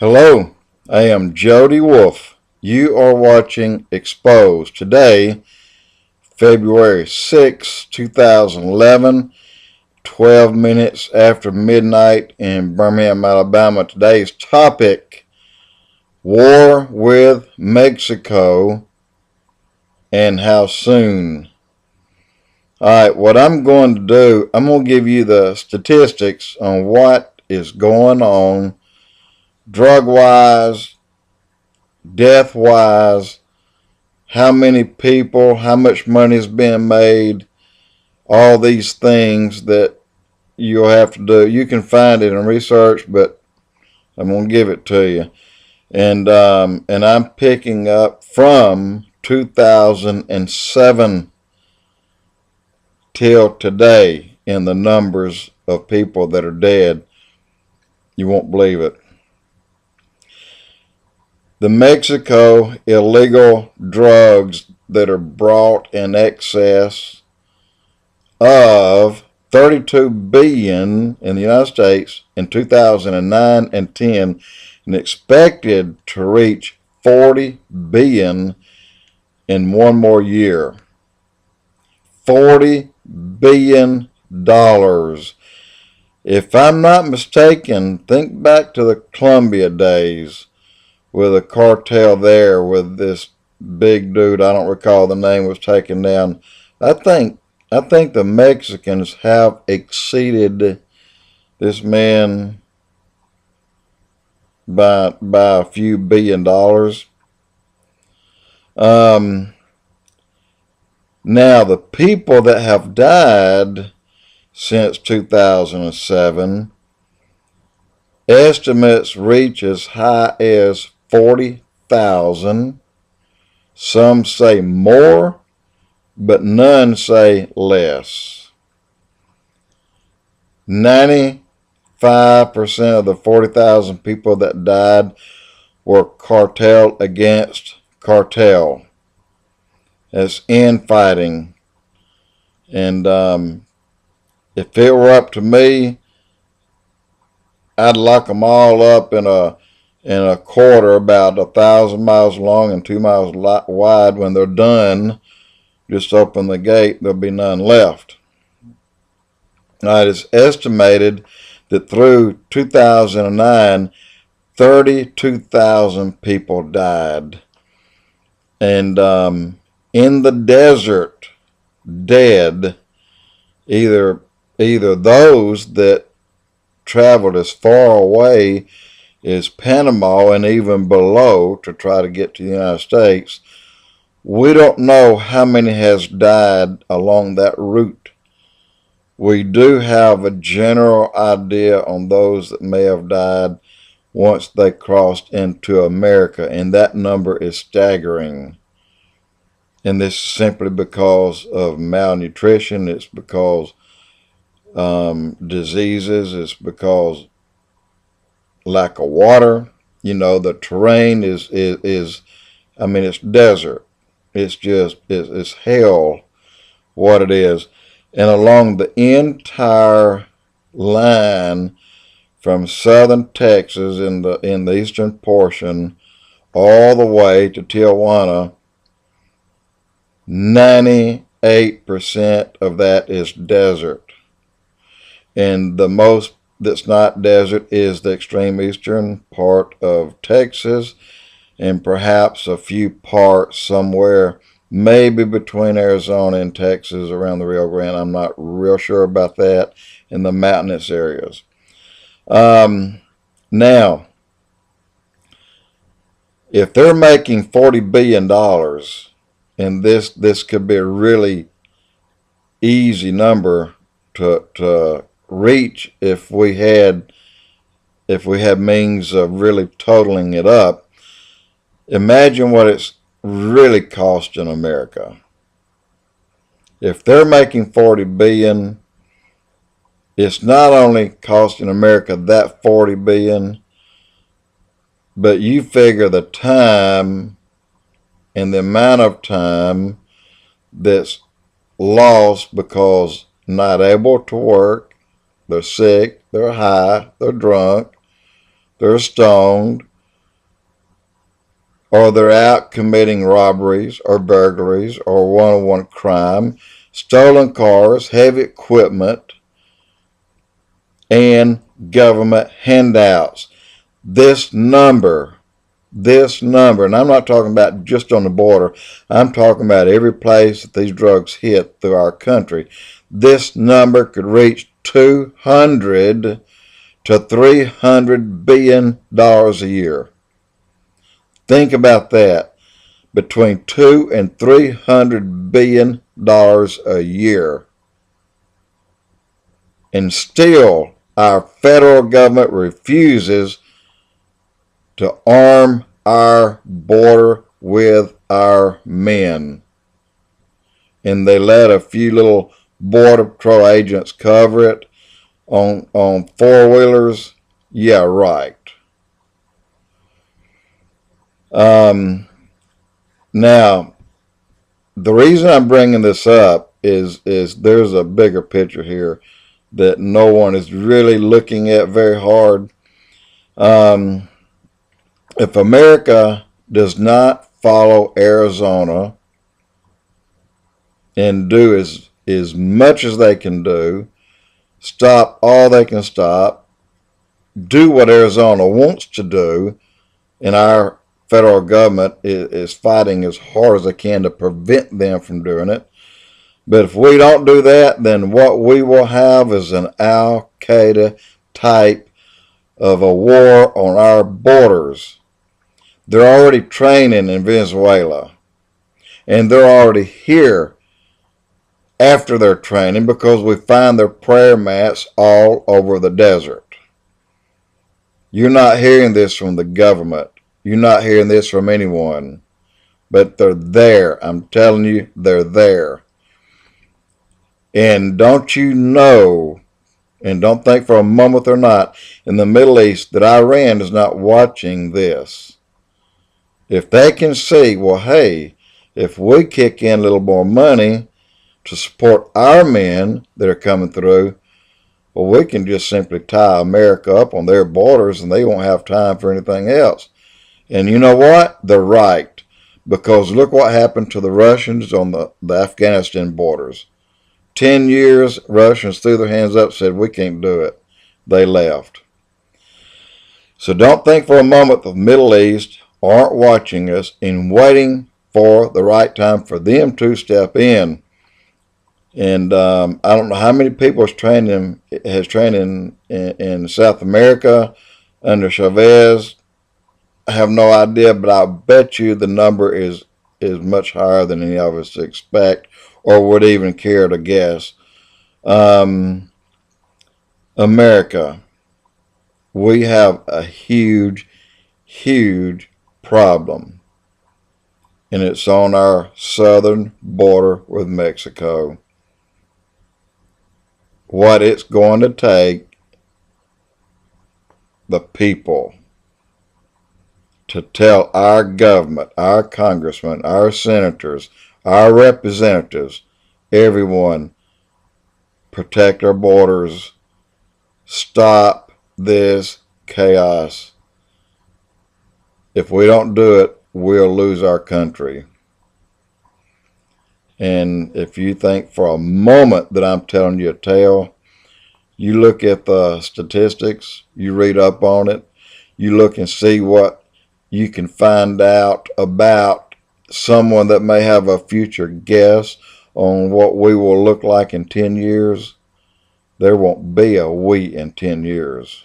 Hello, I am Jody Wolf. You are watching EXPOZ. Today, February 6, 2011, 12 minutes after midnight in Birmingham, Alabama. Today's topic, war with Mexico and how soon. Alright, what I'm going to do, I'm going to give you the statistics on what is going on drug-wise, death-wise, how many people, how much money is being made, all these things that you'll have to do. You can find it in research, but I'm going to give it to you. And I'm picking up from 2007 till today in the numbers of people that are dead. You won't believe it. The Mexico illegal drugs that are brought in excess of 32 billion in the United States in 2009 and 10 and expected to reach 40 billion in one more year. $40 billion. If I'm not mistaken, think back to the Colombia days with a cartel there with this big dude, I don't recall the name, was taken down. I think the Mexicans have exceeded this man by a few $billion. Now the people that have died since 2007, estimates reach as high as 40,000. Some say more, but none say less. 95% of the 40,000 people that died were cartel against cartel. That's infighting. And if it were up to me, I'd lock them all up in a corridor about 1,000 miles long and 2 miles wide. When they're done, just open the gate, there'll be none left. Now, it is estimated that through 2009, 32,000 people died. And in the desert, dead, either those that traveled as far away as Panama and even below to try to get to the United States. We don't know how many has died along that route. We do have a general idea on those that may have died once they crossed into America, and that number is staggering. And this is simply because of malnutrition. It's because diseases. It's because lack of water. You know, the terrain is I mean, it's desert. It's hell what it is. And along the entire line from southern Texas in the eastern portion all the way to Tijuana, 98% of that is desert. And the most that's not desert is the extreme eastern part of Texas, and perhaps a few parts somewhere, maybe between Arizona and Texas around the Rio Grande. I'm not real sure about that, in the mountainous areas. Now, if they're making $40 billion, and this could be a really easy number to reach if we had means of really totaling it up. Imagine what it's really costing America. If they're making 40 billion, it's not only costing America that 40 billion, but you figure the time and the amount of time that's lost because not able to work, they're sick, they're high, they're drunk, they're stoned, or they're out committing robberies or burglaries or one-on-one crime, stolen cars, heavy equipment, and government handouts. This number, and I'm not talking about just on the border, I'm talking about every place that these drugs hit through our country. This number could reach $200 to $300 billion a year. Think about that. Between $200 and $300 billion a year. And still, our federal government refuses to arm our border with our men. And they let a few little Border Patrol agents cover it on four-wheelers. Yeah, right. Now, the reason I'm bringing this up is there's a bigger picture here that no one is really looking at very hard. If America does not follow Arizona and do as much as they can do, stop all they can stop, do what Arizona wants to do, and our federal government is fighting as hard as they can to prevent them from doing it. But if we don't do that, then what we will have is an Al-Qaeda type of a war on our borders. They're already training in Venezuela, and they're already here after their training because we find their prayer mats all over the desert. You're not hearing this from the government. You're not hearing this from anyone. But they're there. I'm telling you, they're there. And don't you know, and don't think for a moment they're not, in the Middle East that Iran is not watching this. If they can see, well, hey, if we kick in a little more money to support our men that are coming through, well, we can just simply tie America up on their borders and they won't have time for anything else. And you know what? They're right. Because look what happened to the Russians on the Afghanistan borders. 10 years, Russians threw their hands up, said, we can't do it. They left. So don't think for a moment the Middle East aren't watching us and waiting for the right time for them to step in. And I don't know how many people has trained in South America under Chavez. I have no idea, but I bet you the number is much higher than any of us expect or would even care to guess. America, we have a huge, huge problem. And it's on our southern border with Mexico. What it's going to take the people to tell our government, our congressmen, our senators, our representatives, everyone, protect our borders, stop this chaos. If we don't do it, we'll lose our country. And if you think for a moment that I'm telling you a tale, you look at the statistics, you read up on it, you look and see what you can find out about someone that may have a future guess on what we will look like in 10 years. There won't be a we in 10 years.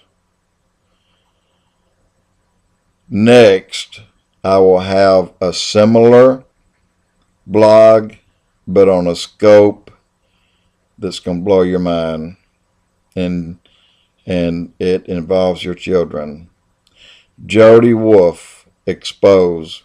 Next, I will have a similar blog, but on a scope that's going to blow your mind. And it involves your children. Jody Wolf, EXPOZ.